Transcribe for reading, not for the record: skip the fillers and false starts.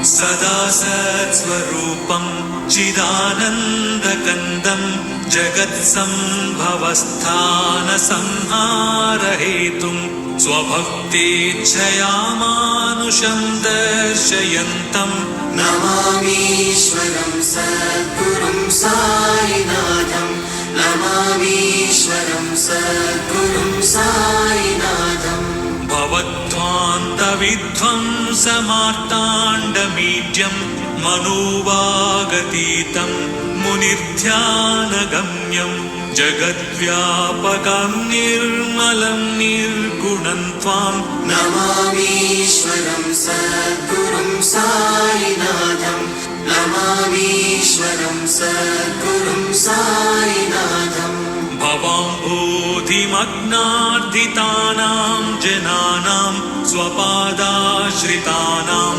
सदा सत्स्वरूपं चिदानन्दकन्दं जगत्सम्भवस्थानसंहारहेतुं स्वभक्तेच्छया मानुषं दर्शयन्तं नमामीश्वरं सद्गुरुं साईनाथं नमामीश्वरं सद्गुरुं साईनाथम् भवध्वान्तविध्वंसमार्ताण्डमीड्यं मनोवागतीतं मुनिर्ध्यानगम्यं जगद्व्यापकं निर्मलं निर्गुणं त्वां नमामीश्वरं सद्गुरुं साईनाथं नमामीश्वरं सद्गुरुं साईनाथम् भवाम्भोधिमग्नार्दितानां जनानां स्वपादाश्रितानां